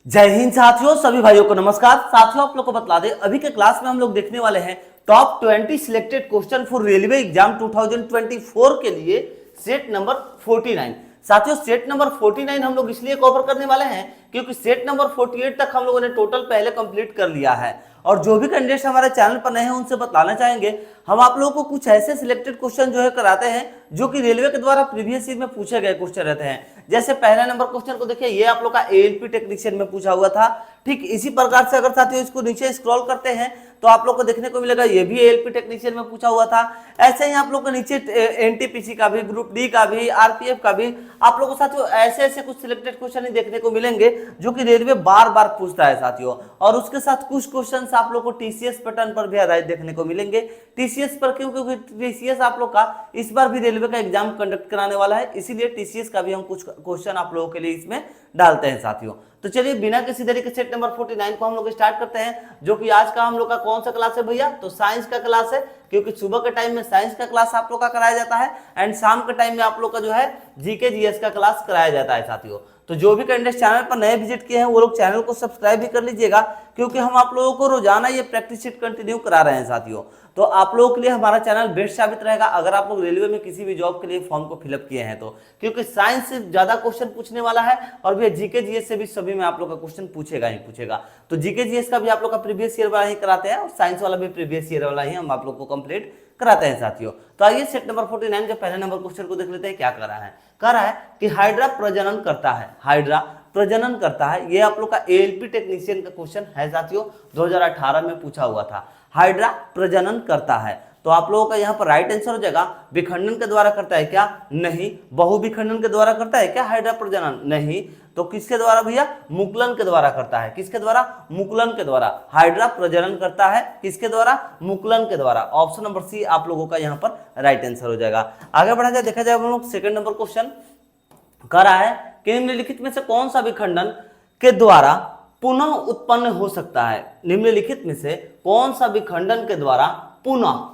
जय हिंद साथियों, सभी भाइयों को नमस्कार। साथियों, आप लोग को बता दें, अभी के क्लास में हम लोग देखने वाले हैं top 20 selected question for railway exam 2024 के लिए सेट नंबर 49। साथियों, सेट नंबर 49 हम लोग इसलिए कवर करने वाले हैं क्योंकि सेट नंबर 48 तक हम लोगों ने टोटल पहले कंप्लीट कर लिया है। और जो भी कैंडिडेट्स हमारे चैनल पर नए हैं उनसे बताना चाहेंगे, हम आप लोगों को कुछ ऐसे सिलेक्टेड क्वेश्चन जो है कराते हैं जो कि रेलवे के द्वारा प्रीवियस ईयर में पूछे गए क्वेश्चन रहते हैं। जैसे पहला नंबर क्वेश्चन को देखिए, ये आप लोग का एएलपी टेक्नीशियन में पूछा हुआ था। ठीक इसी प्रकार से अगर साथियों इसको नीचे स्क्रॉल करते हैं तो आप लोग को देखने को मिलेगा ये भी एएलपी टेक्नीशियन में पूछा हुआ था। ऐसे ही आप लोग को नीचे एनटीपीसी का भी, ग्रुप डी का भी, आरपीएफ का भी आप लोगों को साथियों ऐसे ऐसे कुछ सिलेक्टेड क्वेश्चन ही देखने को मिलेंगे जो कि रेलवे बार बार पूछता है साथियों। और उसके साथ कुछ क्वेश्चन आप लोग को टीसीएस पैटर्न पर भी आधारित देखने को मिलेंगे। टीसीएस पर क्यों? क्योंकि टीसीएस आप लोग का इस बार भी रेलवे का एग्जाम कंडक्ट कराने वाला है, इसीलिए टीसीएस का भी हम कुछ क्वेश्चन आप लोगों के लिए इसमें डालते हैं साथियों। तो चलिए बिना किसी देरी के सेट नंबर 49 को हम लोग स्टार्ट करते हैं, जो कि आज का हम लोग का कौन सा क्लास है भैया? तो साइंस का क्लास है, क्योंकि सुबह के टाइम में साइंस का क्लास आप लोग का कराया जाता है एंड शाम के टाइम में आप लोग का जो है जीके जीएस का क्लास कराया जाता है साथियों। तो जो भी कैंडिडेट चैनल पर नए विजिट किए हैं वो लोग चैनल को सब्सक्राइब भी कर लीजिएगा, क्योंकि हम आप लोगों को रोजाना ये प्रैक्टिस शीट कंटिन्यू करा रहे हैं साथियों। तो आप लोगों के लिए हमारा चैनल बेस्ट साबित रहेगा अगर आप लोग रेलवे में किसी भी जॉब के लिए फॉर्म को फिलअप किए हैं तो, क्योंकि साइंस से ज्यादा क्वेश्चन पूछने वाला है और भी जीके जीएस से भी सभी में आप लोग का क्वेश्चन पूछेगा ही पूछेगा। तो जीके जीएस का भी आप लोग का प्रीवियस ईयर वाला ही कराते हैं और साइंस वाला भी प्रीवियस ईयर वाला ही हम आप लोग को कंप्लीट कराते हैं साथियों। तो आइए सेट नंबर 49 के पहले नंबर क्वेश्चन को देख लेते हैं। क्या कर रहा है? कह रहा है कि हाइड्रा प्रजनन करता है। हाइड्रा प्रजनन करता है, ये आप लोग का एएलपी टेक्नीशियन का क्वेश्चन है साथियों, 2018 में पूछा हुआ था। हाइड्रा प्रजनन करता है, तो आप लोगों का यहाँ पर राइट आंसर हो जाएगा विखंडन के द्वारा करता है क्या? नहीं। बहुविखंडन के द्वारा करता है क्या हाइड्रा प्रजनन? नहीं। तो किसके द्वारा भैया? मुकुलन के द्वारा करता है। किसके द्वारा? मुकुलन के द्वारा। हाइड्रा प्रजनन करता है किसके द्वारा? मुकुलन के द्वारा। ऑप्शन नंबर सी आप लोगों का यहाँ पर राइट आंसर हो जाएगा। आगे बढ़ा जाए, देखा जाए हम लोग सेकंड नंबर क्वेश्चन कर रहा है कि निम्नलिखित में से कौन सा विखंडन के द्वारा पुनः उत्पन्न हो सकता है? निम्नलिखित में से कौन सा विखंडन के द्वारा पुनः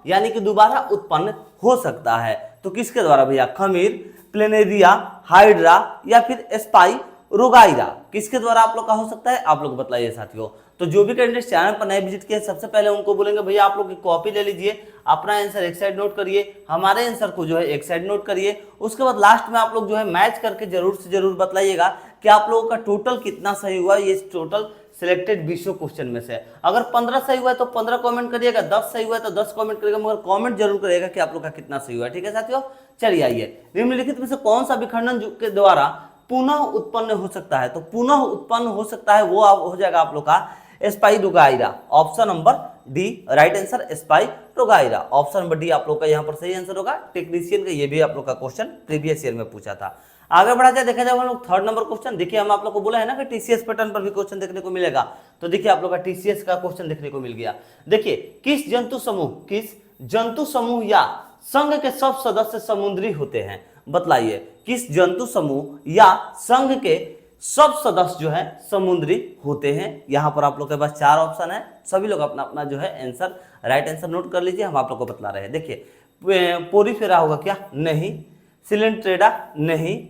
यानी कि दोबारा उत्पन्न हो सकता है? तो किसके द्वारा भैया? खमीर, प्लेनेरिया, हाइड्रा या फिर स्पाइरोगाइरा, किसके द्वारा आप लोग का हो सकता है? आप लोग बताइए साथियों। तो जो भी कैंडिडेट चैनल पर नए विजिट किए सबसे पहले उनको बोलेंगे भैया आप लोग की कॉपी ले लीजिए, अपना आंसर एक साइड नोट करिए, हमारे आंसर को जो है एक साइड नोट करिए। उसके बाद लास्ट में आप लोग जो है मैच करके जरूर से जरूर बताइएगा कि आप लोगों का टोटल कितना सही हुआ ये टोटल सिलेक्टेड 20 क्वेश्चन में से। अगर 15 सही हुआ है तो 15 कमेंट करिएगा, 10 सही हुआ है तो 10 कमेंट करिएगा, मगर कमेंट जरूर करिएगा कि आप लोग का कितना सही हुआ है। ठीक है साथियों, चलिए आइए, निम्नलिखित में से कौन सा विखंडन के द्वारा पुनः उत्पन्न हो सकता है? तो पुनः उत्पन्न हो सकता है वो हो जाएगा आप लोग का spirogyra. Option number D right answer, spirogyra. Option number D आप लोग का यहाँ पर सही आंसर होगा। टेक्नीशियन का ये भी आप लोग का क्वेश्चन प्रीवियस ईयर में पूछा था। आगे बढ़ा जाए, देखा जाए हम लोग थर्ड नंबर क्वेश्चन। देखिए हम आप लोग को बोला है ना कि टीसीएस पैटर्न पर भी क्वेश्चन देखने को मिलेगा, तो देखिए आप लोग का टीसीएस का क्वेश्चन देखने को मिल गया। देखिए, किस जंतु समूह या संघ के सब सदस्य समुद्री होते हैं? बतलाइए, किस जंतु समूह या संघ के सब सदस्य जो है समुद्री होते हैं? यहाँ पर आप लोग के पास 4 ऑप्शन है, सभी लोग अपना अपना जो है आंसर राइट आंसर नोट कर लीजिए, हम आप लोग को बतला रहे हैं। देखिए, पोरीफेरा होगा क्या? नहीं। सिलेंट्रेडा? नहीं।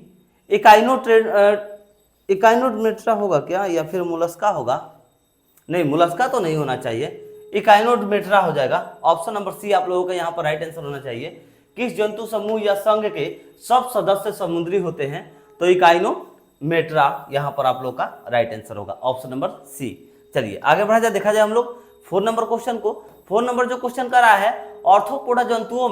इकाइनोडर्मेट्रा होगा क्या या फिर मोलस्का होगा? नहीं, मोलस्का तो नहीं होना चाहिए, इकाइनोडर्मेट्रा हो जाएगा। ऑप्शन नंबर सी आप लोगों का यहाँ पर राइट आंसर होना चाहिए। किस जंतु समूह या संघ के सब सदस्य समुद्री होते हैं? तो इकाइनोमेट्रा यहाँ पर आप लोग का राइट आंसर होगा, ऑप्शन नंबर सी। चलिए आगे बढ़ा जाए, देखा जाए हम लोग 4 नंबर क्वेश्चन को। 4 नंबर जो क्वेश्चन कर रहा है, ऑर्थोपोडा जंतुओं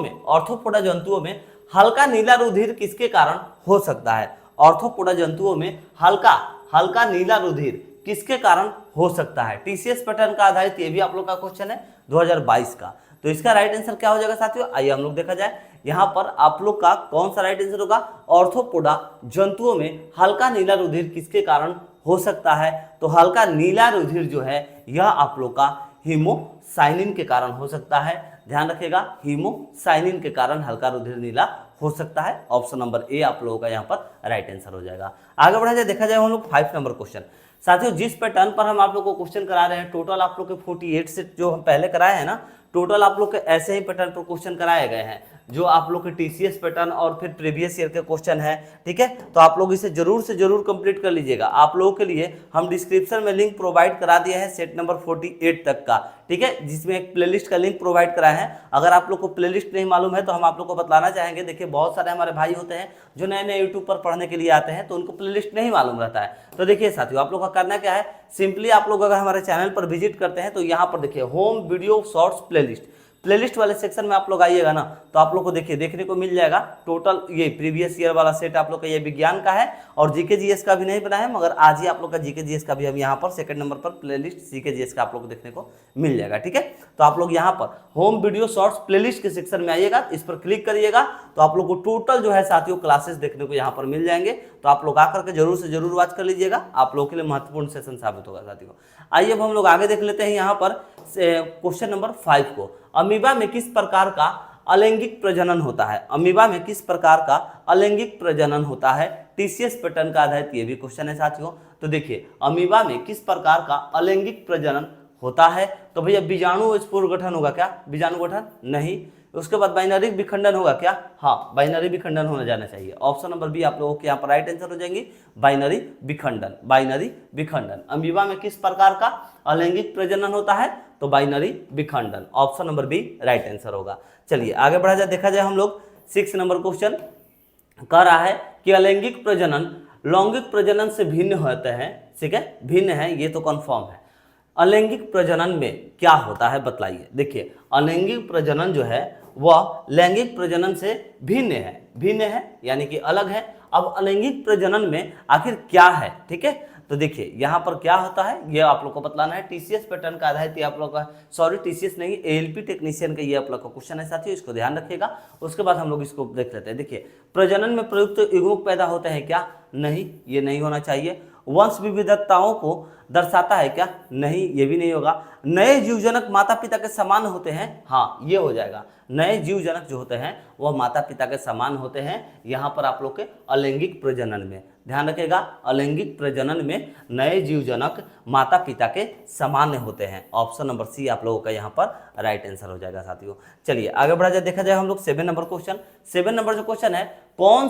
में हल्का नीला रुधिर किसके कारण हो सकता है? ऑर्थोपोडा जंतुओं में हल्का नीला रुधिर किसके कारण हो सकता है? टीसीएस पैटर्न का आधारित ये भी आप लोग का क्वेश्चन है 2022 का। तो इसका राइट आंसर क्या हो जाएगा साथियों? आइए हम लोग देखा जाए, यहाँ पर आप लोग का कौन सा राइट आंसर होगा? ऑर्थोपोडा जंतुओं में हल्का नीला रुधिर किसके कारण हो सकता है? तो हल्का नीला रुधिर जो है यह आप लोग का हीमोसाइनिन के कारण हो सकता है। ध्यान रखिएगा, हीमोसाइनिन के कारण हल्का रुधिर नीला हो सकता है। ऑप्शन नंबर ए आप लोगों का यहाँ पर राइट आंसर हो जाएगा। आगे बढ़ा जाए, देखा जाए हम लोग 5 नंबर क्वेश्चन। साथियों, जिस पैटर्न पर हम आप लोग को क्वेश्चन करा रहे हैं, टोटल आप लोग के 48 से जो हम पहले कराए हैं ना, टोटल आप लोग के ऐसे ही पैटर्न पर क्वेश्चन कराए गए हैं। जो आप लोग के टीसीएस पैटर्न और फिर प्रीवियस ईयर के क्वेश्चन है, ठीक है। तो आप लोग इसे जरूर से जरूर कंप्लीट कर लीजिएगा। आप लोगों के लिए हम डिस्क्रिप्शन में लिंक प्रोवाइड करा दिया है सेट नंबर 48 तक का, ठीक है, जिसमें एक प्लेलिस्ट का लिंक प्रोवाइड करा है। अगर आप लोग को प्लेलिस्ट नहीं मालूम है तो हम आप लोग को बतलाना चाहेंगे। देखिए बहुत सारे हमारे भाई होते हैं जो नए नए यूट्यूब पर पढ़ने के लिए आते हैं, तो उनको प्लेलिस्ट नहीं मालूम रहता है। तो देखिए साथियों, आप लोग का करना क्या है, सिंपली आप लोग अगर हमारे चैनल पर विजिट करते हैं तो यहाँ पर देखिए होम वीडियो शॉर्ट्स प्लेलिस्ट वाले सेक्शन में आप लोग आइएगा ना, तो आप लोग को देखिए देखने को मिल जाएगा टोटल ये प्रीवियस ईयर वाला सेट आप लोग का ये विज्ञान का है, और जीके जीएस का भी नहीं बना है, मगर आज ही आप लोग का जीके जीएस का भी हम यहाँ पर सेकंड नंबर पर प्लेलिस्ट जीके जीएस का आप लोग को देखने को मिल जाएगा, ठीक है। तो आप लोग यहाँ पर होम वीडियो शॉर्ट्स प्लेलिस्ट के सेक्शन में आइएगा, इस पर क्लिक करिएगा तो आप लोग को टोटल जो है साथियों क्लासेस देखने को यहाँ पर मिल जाएंगे। तो आप लोग आकर के जरूर से जरूर वॉच कर लीजिएगा, आप लोगों के लिए महत्वपूर्ण सेशन साबित होगा साथियों। आइए अब हम लोग आगे देख लेते हैं यहाँ पर क्वेश्चन नंबर 5 को। अमीबा में किस प्रकार का अलैंगिक प्रजनन होता है? अमीबा में किस प्रकार का अलैंगिक प्रजनन होता है? टीसीएस पैटर्न का आधारित ये भी क्वेश्चन है साथियों। तो देखिए अमीबा में किस प्रकार का अलैंगिक प्रजनन होता है? तो भैया बीजाणु स्पोर गठन होगा क्या? बीजाणु गठन नहीं। उसके बाद बाइनरी विखंडन होगा क्या? हाँ, बाइनरी विखंडन होना जाना चाहिए। ऑप्शन नंबर बी आप लोगों के यहाँ पर राइट आंसर हो जाएंगी, बाइनरी विखंडन। बाइनरी विखंडन अमीबा में किस प्रकार का अलैंगिक प्रजनन होता है? तो बाइनरी विखंडन, option number B right answer होगा। चलिए आगे बढ़ा जाए, देखा जाए हम लोग 6 नंबर क्वेश्चन कह रहा है कि अलैंगिक प्रजनन लैंगिक प्रजनन से भिन्न होते हैं, ठीक है, भिन्न है, ये तो कंफर्म है। अलैंगिक प्रजनन में क्या होता है बतलाइए। देखिए अलैंगिक प्रजनन जो है वह लैंगिक प्रजनन से भिन्न है यानी कि अलग है। अब अलैंगिक प्रजनन में आखिर क्या है, ठीक है, तो देखिए यहाँ पर क्या होता है ये आप लोग को बतलाना है। टीसीएस पैटर्न का आधारित आप लोग का, सॉरी टीसीएस नहीं, एएलपी टेक्नीशियन का ये आप लोग का क्वेश्चन है साथियों, इसको ध्यान रखिएगा। उसके बाद हम लोग इसको देख लेते हैं। देखिए प्रजनन में प्रयुक्त युग्मक पैदा होते हैं क्या? नहीं, ये नहीं होना चाहिए। वंश विविधताओं को दर्शाता है क्या? नहीं, ये भी नहीं होगा। नए जीवजनक माता पिता के समान होते हैं? हाँ, ये हो जाएगा। नए जीवजनक जो होते हैं वह माता पिता के समान होते हैं यहाँ पर आप लोग के अलैंगिक प्रजनन में। ध्यान रखिएगा, अलैंगिक प्रजनन में नए जीवजनक माता पिता के समान होते हैं। ऑप्शन नंबर सी आप लोगों का यहाँ पर राइट आंसर हो जाएगा साथियों। चलिए आगे बढ़ा जाए, देखा जाए हम लोग 7 नंबर क्वेश्चन। 7 नंबर जो क्वेश्चन है, कौन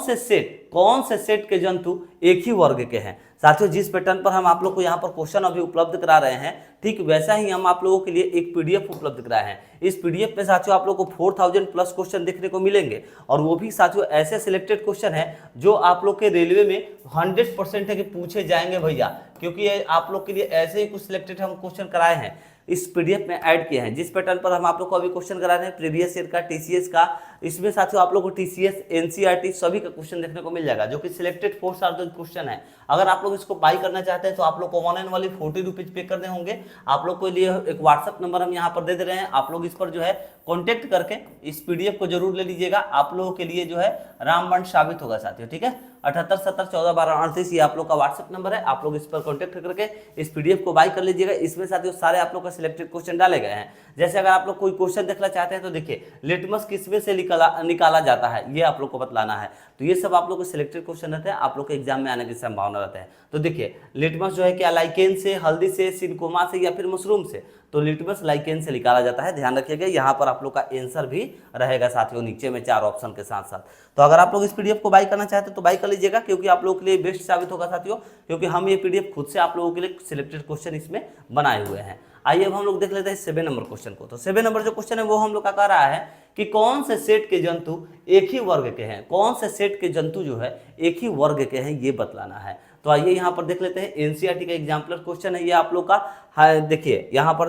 से सेट के जंतु एक ही वर्ग के हैं? साथियों जिस पैटर्न पर हम आप लोग को यहाँ पर क्वेश्चन अभी उपलब्ध करा रहे हैं, ठीक वैसा ही हम आप लोगों के लिए एक पीडीएफ उपलब्ध कराए हैं। इस पीडीएफ में साथियों आप लोग को 4000 प्लस क्वेश्चन देखने को मिलेंगे, और वो भी साथियों ऐसे सिलेक्टेड क्वेश्चन है जो आप लोग के रेलवे में 100% है कि पूछे जाएंगे भैया, क्योंकि ये आप लोग के लिए ऐसे ही कुछ सिलेक्टेड हम क्वेश्चन कराए हैं, इस पीडीएफ में ऐड किए हैं। जिस पैटर्न पर हम आप लोग को अभी क्वेश्चन करा रहे हैं प्रीवियस ईयर का, टीसीएस का, इसमें साथियों आप लोग को टीसीएस, एनसीईआरटी सभी का क्वेश्चन देखने को मिल जाएगा, जो कि सिलेक्टेड 4 क्वेश्चन है। अगर आप लोग इसको बाई करना चाहते हैं तो आप लोग को 1 एंड वाली 40 रुपीज पे करने होंगे। आप लोग के लिए एक व्हाट्सअप नंबर हम यहाँ पर दे रहे हैं, आप लोग इस पर जो है कॉन्टेक्ट करके इस पीडीएफ को जरूर ले लीजिएगा। आप लोगों के लिए जो है रामबाण साबित होगा साथियों, ठीक है। 78 70 14 12 38 ये आप लोग का व्हाट्सएप नंबर है, आप लोग इस पर कॉन्टेक्ट करके इस पीडीएफ को बाई कर लीजिएगा। इसमें साथियों सारे आप लोग का सिलेक्टेड क्वेश्चन डाले गए हैं। जैसे अगर आप लोग कोई क्वेश्चन देखना चाहते हैं तो देखिए लिटमस किसमें से निकाला जाता है, ये आप लोग को बतलाना है। तो ये सब आप लोग को सिलेक्टेड क्वेश्चन रहते हैं, आप लोग के एग्जाम में आने की संभावना रहता है। तो देखिए लिटमस जो है क्या लाइकेन से, हल्दी से, सिनकोमा से या फिर मशरूम से? तो लिटमस लाइकेन से निकाला जाता है। ध्यान रखिएगा, यहाँ पर आप लोग का आंसर भी रहेगा साथियों नीचे में 4 ऑप्शन के साथ साथ। तो अगर आप लोग इस पीडीएफ को बाई करना चाहते हैं तो बाई कर लीजिएगा, क्योंकि आप लोगों के लिए बेस्ट साबित होगा साथियों, क्योंकि हम ये पीडीएफ खुद से आप लोगों के लिए सिलेक्टेड क्वेश्चन इसमें बनाए हुए हैं। आइए अब हम लोग देख लेते हैं 7 नंबर क्वेश्चन को। तो 7 नंबर जो क्वेश्चन है वो हम लोग का कह रहा है कि कौन से सेट के जंतु एक ही वर्ग के हैं? कौन से सेट के जंतु जो है एक ही वर्ग के हैं, ये बतलाना है। तो आइए यहाँ पर देख लेते हैं, एनसीईआरटी का एग्जाम्पलर क्वेश्चन है ये आप लोग का। देखिए यहाँ पर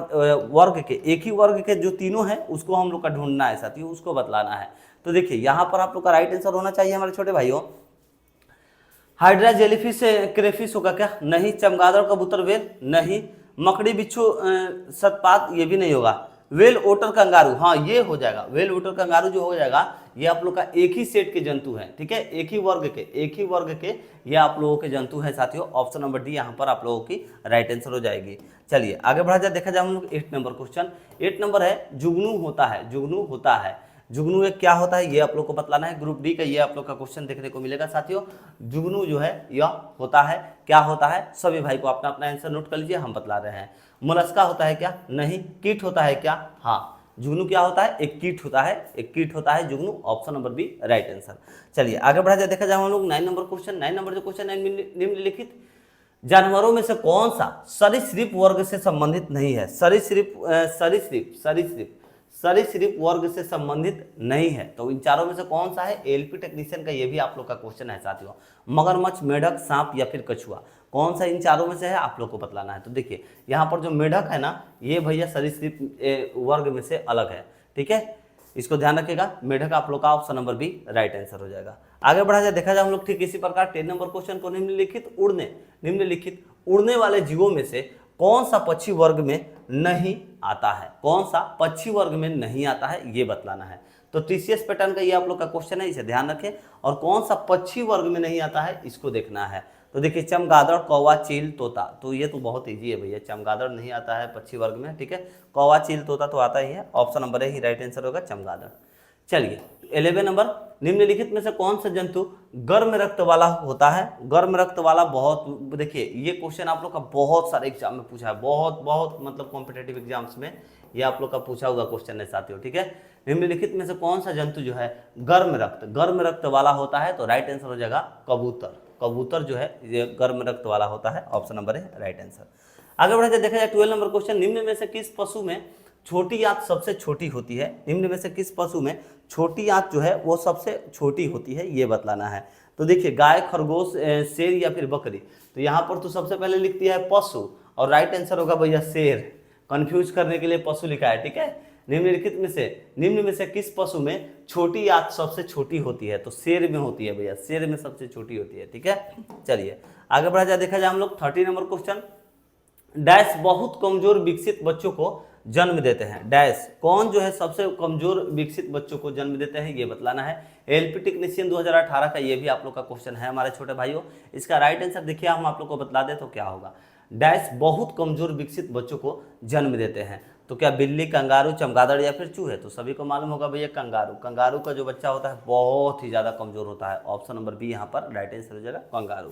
वर्ग के, एक ही वर्ग के जो तीनों हैं उसको हम लोग का ढूंढना है साथियों, उसको बतलाना है। तो देखिए यहाँ पर आप लोग का राइट आंसर होना चाहिए हमारे छोटे भाइयों, हाइड्रा जेलीफिश क्रेफिश होगा क्या? नहीं। चमगादड़ कबूतर वेल? नहीं। मकड़ी बिच्छू सतपात? ये भी नहीं होगा। वेल ओटर कंगारू? हाँ ये हो जाएगा। वेल ओटर कंगारू जो हो जाएगा ये आप लोग का एक ही सेट के जंतु हैं, ठीक है, एक ही वर्ग के ये आप लोगों के जंतु हैं साथियों। ऑप्शन नंबर डी यहाँ पर आप लोगों की राइट आंसर हो जाएगी। चलिए आगे बढ़ा जाए, देखा जाए हम लोग 8 नंबर क्वेश्चन। 8 नंबर है जुगनू होता है। जुगनू होता है, जुगनू एक क्या होता है ये आप लोग को बतलाना है। ग्रुप डी का ये आप लोग का क्वेश्चन देखने को मिलेगा साथियों। जुगनू जो है यह होता है, क्या होता है? सभी भाई को अपना अपना आंसर नोट कर लीजिए, हम बतला रहे हैं। मोलस्का होता है क्या? नहीं। कीट होता है क्या? हाँ। जुगनू क्या होता है, एक कीट होता है, एक कीट होता है जुगनू। Option number B right answer. चलिए आगे बढ़ा जाए, देखा जाए हम लोग 9 नंबर क्वेश्चन। 9 नंबर जो क्वेश्चन है, निम्नलिखित जानवरों में से कौन सा सरीसृप वर्ग से संबंधित नहीं है। सरीसृप वर्ग से संबंधित नहीं है, तो इन चारों में से कौन सा है। एलपी टेक्नीशियन का ये भी आप लोग का क्वेश्चन है साथियों। मगरमच्छ, मेढक, सांप या फिर कछुआ, कौन सा इन चारों में से है आप लोग को बतलाना है। तो देखिए यहाँ पर जो मेढक है ना, ये भैया सरीसृप वर्ग में से अलग है, ठीक है, इसको ध्यान रखिएगा। मेढक आप लोग का option number B right answer हो जाएगा। आगे बढ़ा जाए, देखा जाए हम लोग ठीक इसी प्रकार 10 नंबर क्वेश्चन को, निम्नलिखित उड़ने वाले जीवों में से कौन सा पक्षी वर्ग में नहीं आता है। कौन सा पक्षी वर्ग में नहीं आता है ये बतलाना है। तो टीसीएस पैटर्न का ये आप लोग का क्वेश्चन है, इसे ध्यान रखें। और कौन सा पक्षी वर्ग में नहीं आता है इसको देखना है। तो देखिए चमगादड़, कौवा, चील, तोता, तो ये तो बहुत ईजी है भैया। चमगादड़ नहीं आता है पक्षी वर्ग में, ठीक है। कौवा, चील, तोता तो आता ही है। Option number A he right answer होगा, चमगादड़। चलिए 11 नंबर, निम्नलिखित में से कौन सा जंतु गर्म रक्त वाला होता है। गर्म रक्त वाला, बहुत देखिए ये क्वेश्चन आप लोग का बहुत सारे एग्जाम में पूछा है, बहुत मतलब कॉम्पिटेटिव एग्जाम्स में ये आप लोग का पूछा हुआ क्वेश्चन है साथियों, ठीक है। निम्नलिखित में से कौन सा जंतु जो है गर्म रक्त वाला होता है, तो राइट आंसर हो जाएगा कबूतर। कबूतर जो है ये गर्म रक्त वाला होता है, ऑप्शन नंबर है राइट आंसर। आगे बढ़े देखा जाए 12 नंबर क्वेश्चन, निम्न में से किस पशु में छोटी आंत सबसे छोटी होती है। निम्न में से किस पशु में छोटी आंत जो है वो सबसे छोटी होती है, ये बतलाना है। तो देखिए गाय, खरगोश, शेर या फिर बकरी, तो यहाँ पर तो सबसे पहले लिख दिया है पशु, और राइट आंसर होगा भैया शेर। कंफ्यूज करने के लिए पशु लिखा है, ठीक है। निम्न में से किस पशु में छोटी आंत सबसे छोटी होती है, तो शेर में होती है भैया, शेर में सबसे छोटी होती है, ठीक है। चलिए आगे बढ़ा जाए, देखा जाए हम लोग 30 नंबर क्वेश्चन, डैश बहुत कमजोर विकसित बच्चों को जन्म देते हैं। डैश कौन जो है सबसे कमजोर विकसित बच्चों को जन्म देते हैं ये बतलाना है। एलपी टेक्नीशियन 2018 का ये भी आप लोग का क्वेश्चन है हमारे छोटे भाइयों। इसका राइट आंसर देखिए हम आप लोग को बतला दे तो क्या होगा। डैश बहुत कमजोर विकसित बच्चों को जन्म देते हैं, तो क्या बिल्ली, कंगारू, चमगादड़ या फिर चूहे। तो सभी को मालूम होगा भैया कंगारू। कंगारू का जो बच्चा होता है बहुत ही ज्यादा कमजोर होता है, ऑप्शन नंबर बी यहाँ पर राइट आंसर हो जाएगा कंगारू।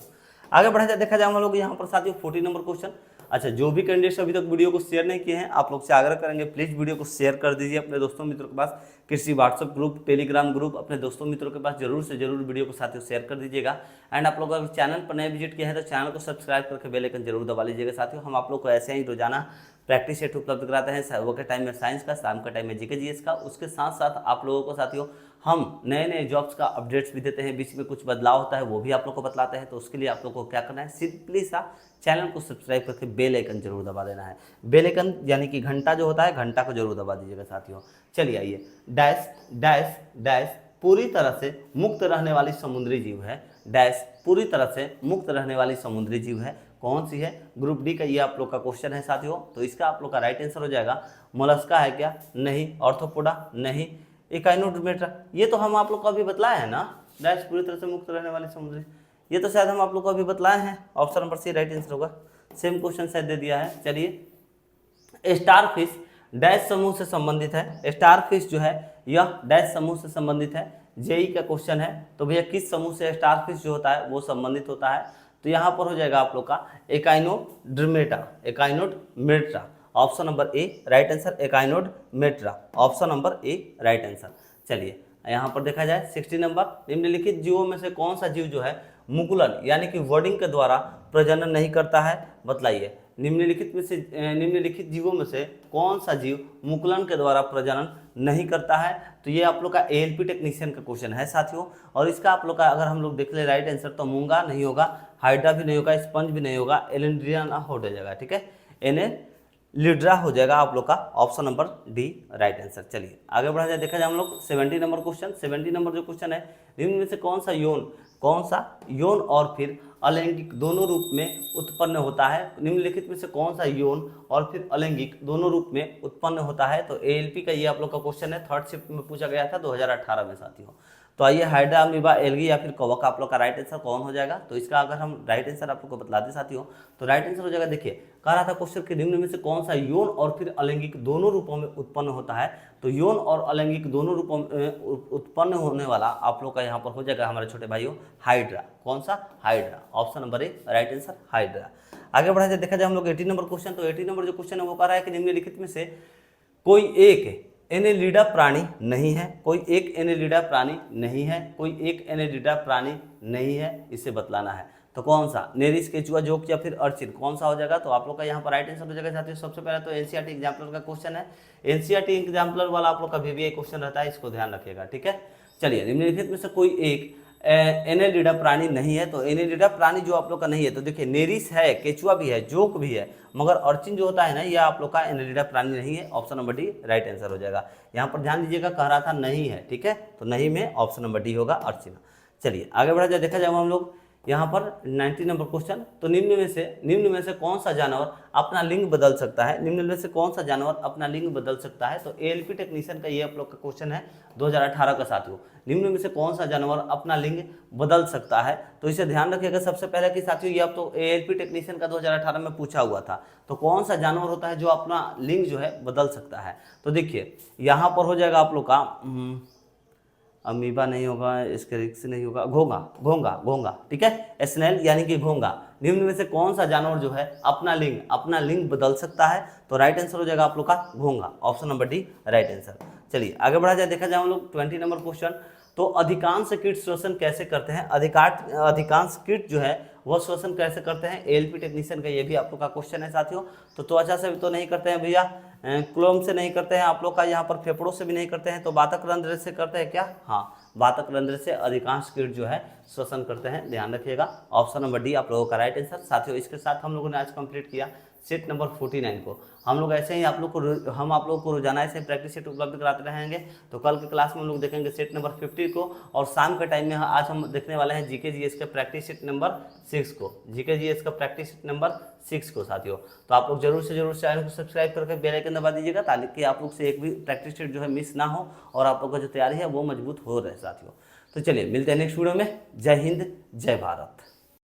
आगे बढ़ा जाए, देखा जाए हम लोग यहाँ पर साथियों 14 नंबर क्वेश्चन। अच्छा, जो भी कैंडिडेट्स अभी तक वीडियो को शेयर नहीं किए हैं, आप लोग से आग्रह करेंगे प्लीज वीडियो को शेयर कर दीजिए अपने दोस्तों मित्रों के पास। किसी व्हाट्सएप ग्रुप, टेलीग्राम ग्रुप अपने दोस्तों मित्रों के पास जरूर से जरूर वीडियो को साथियों शेयर कर दीजिएगा। एंड आप लोग अगर चैनल पर नए विजिट किया है तो चैनल को सब्सक्राइब करके बेल आइकन जरूर दबा लीजिएगा साथियों। हम आप लोग को ऐसे ही रोजाना प्रैक्टिस सेट उपलब्ध कराते हैं, सुबह के टाइम में साइंस का, शाम के टाइम में जीके जीएस का। उसके साथ साथ आप लोगों को साथियों हम नए नए जॉब्स का अपडेट्स भी देते हैं, बीच में कुछ बदलाव होता है वो भी आप लोग को बतलाते हैं। तो उसके लिए आप लोग को क्या करना है, सिंपली सा चैनल को सब्सक्राइब करके बेल आइकन जरूर दबा देना है। बेल आइकन यानी कि घंटा जो होता है, घंटा को जरूर दबा दीजिएगा साथियों। चलिए आइए, डैश डैश डैश पूरी तरह से मुक्त रहने वाली समुद्री जीव है। डैश पूरी तरह से मुक्त रहने वाली समुद्री जीव है, कौन सी है। ग्रुप डी का ये आप लोग का क्वेश्चन है साथियों। तो इसका आप लोग का राइट आंसर हो जाएगा मोलस्का है क्या, नहीं। ऑर्थोपोडा नहीं। इकाइनोडर्मेटा, ये तो हम आप लोग को अभी बतलाए हैं ना। डैश पूरी तरह से मुक्त रहने वाली समुद्री, ये तो शायद हम आप लोग को अभी बतलाए हैं, option number C right answer होगा। सेम क्वेश्चन शायद दे दिया है। चलिए, स्टारफिश डैश समूह से संबंधित है। स्टारफिश जो है यह डैश समूह से संबंधित है, जेई का क्वेश्चन है। तो भैया किस समूह से स्टारफिश जो होता है वो संबंधित होता है, तो यहाँ पर हो जाएगा आप लोग का echinodermata, echinodermata, option number A right answer, echinodermata, option number A right answer. चलिए यहाँ पर देखा जाए 60 नंबर, निम्नलिखित जीवों में से कौन सा जीव जो है मुकुलन यानी कि वर्डिंग के द्वारा प्रजनन नहीं करता है, बतलाइए। निम्नलिखित जीवों में से कौन सा जीव मुकुलन के द्वारा प्रजनन नहीं करता है, तो ये आप लोग का एएलपी टेक्नीशियन का क्वेश्चन है साथियों। और इसका आप लोग का अगर हम लोग देख ले राइट आंसर, तो मूंगा नहीं होगा, हाइड्रा भी नहीं होगा, स्पंज भी नहीं होगा, एलेंड्रिया हो जाएगा, ठीक है, एनेलिड्रा हो जाएगा आप लोग का, option number D right answer. चलिए आगे बढ़ा जाए, देखा जाए हम लोग 70 नंबर क्वेश्चन। 70 नंबर जो क्वेश्चन है, निम्न में से कौन सा यौन और फिर अलैंगिक दोनों रूप में उत्पन्न होता है। निम्नलिखित में से कौन सा यौन और फिर अलैंगिक दोनों रूप में उत्पन्न होता है, तो एएलपी का ये आप लोग का क्वेश्चन है, थर्ड शिफ्ट में पूछा गया था 2018 में साथियों। तो आइए, हाइड्रा, अमीबा, एल्गी या फिर कवक, आप लोग का राइट आंसर कौन हो जाएगा। तो इसका अगर हम राइट आंसर आप लोग को बतला दें साथियों, तो राइट आंसर हो जाएगा, देखिए कह रहा था क्वेश्चन के निम्न में से कौन सा यौन और फिर अलैंगिक दोनों रूपों में उत्पन्न होता है, तो यौन और अलैंगिक दोनों रूपों में उत्पन्न होने वाला आप लोग का यहाँ पर हो जाएगा हमारे छोटे भाइयों हाइड्रा। कौन सा, hydra, option number A right answer hydra. आगे बढ़ा जाए, देखा जाए हम लोग 80 नंबर क्वेश्चन। तो 80 नंबर जो क्वेश्चन है वो कह रहा है कि निम्नलिखित में से कोई एक एनेलिडा प्राणी नहीं है, कोई एक एनेलिडा प्राणी नहीं है, कोई एक एनेलिडा प्राणी नहीं है, इसे बतलाना है। तो कौन सा, नेरिस, केचुआ, जोक या फिर अर्चिन, कौन सा हो जाएगा? तो आप लोग का यहाँ पर राइट आंसर हो जाएगा साथियों। सबसे पहले तो एनसीईआरटी एग्जाम्पलर का क्वेश्चन है, एनसीईआरटी एग्जाम्पलर वाला आप लोग का VBA क्वेश्चन रहता है, इसको ध्यान रखिएगा, ठीक है। चलिए, निम्नलिखित में से कोई एक एनेलिडा प्राणी नहीं है, तो एनेलिडा प्राणी जो आप लोग का नहीं है, तो देखिए नेरिस है, केचुआ भी है, जोक भी है, मगर अर्चिन जो होता है ना, यह आप लोग का एनेलिडा प्राणी नहीं है। Option number D right answer हो जाएगा। यहाँ पर ध्यान दीजिएगा, कह रहा था नहीं है, ठीक है, तो नहीं में ऑप्शन नंबर डी होगा अर्चिन। चलिए आगे बढ़ा जाए, देखा जाए हम लोग यहाँ पर 90 नंबर क्वेश्चन। तो निम्न में से कौन सा जानवर अपना लिंग बदल सकता है? निम्न में से कौन सा जानवर अपना लिंग बदल सकता है? तो ALP टेक्नीशियन का ये आप लोग का क्वेश्चन है 2018 का साथियों। निम्न में से कौन सा जानवर अपना लिंग बदल सकता है? तो इसे ध्यान रखिएगा सबसे पहले कि साथियों, ये अब तो ALP टेक्नीशियन का 2018 में पूछा हुआ था। तो कौन सा जानवर होता है जो अपना लिंग जो है बदल सकता है? तो देखिए यहाँ पर हो जाएगा आप लोग का अमीबा नहीं होगा, इसके रिक्स नहीं होगा, घोंगा, ठीक है, स्नेल यानी कि घोंगा। निम्न में से कौन सा जानवर जो है अपना लिंग बदल सकता है? तो राइट आंसर हो जाएगा आप लोग का घोंगा, option number D right answer. चलिए आगे बढ़ा जाए, देखा जाए हम लोग 20 नंबर क्वेश्चन। तो अधिकांश कीट श्वसन कैसे करते हैं? अधिकांश कीट जो है वह श्वसन कैसे करते हैं? ALP टेक्नीशियन का ये भी आप लोग का क्वेश्चन है साथियों। तो त्वचा से भी तो नहीं करते हैं भैया, क्लोम से नहीं करते हैं आप लोग का, यहाँ पर फेफड़ों से भी नहीं करते हैं, तो बातक रंध्र से करते हैं क्या? हाँ, बातक रंध्र से अधिकांश कीट जो है श्वसन करते हैं, ध्यान रखिएगा। ऑप्शन नंबर डी आप लोगों का राइट आंसर। साथियों इसके साथ हम लोगों ने आज कंप्लीट किया सेट नंबर 49 को। हम लोग ऐसे ही आप लोग को रोजाना ऐसे प्रैक्टिस सेट उपलब्ध कराते रहेंगे। तो कल के क्लास में हम लोग देखेंगे सेट नंबर 50 को, और शाम के टाइम में आज हम देखने वाले हैं जीके जीएस के प्रैक्टिस सेट नंबर 6 को, जीके जीएस का प्रैक्टिस सेट नंबर 6 को साथियों। तो आप लोग जरूर से जरूर चैनल को सब्सक्राइब करके बेल आइकन दबा दीजिएगा, ताकि आप लोग से एक भी प्रैक्टिस सेट जो है मिस ना हो और आप लोग का जो तैयारी है वो मजबूत हो रहे साथियों। तो चलिए मिलते हैं नेक्स्ट वीडियो में। जय हिंद, जय भारत।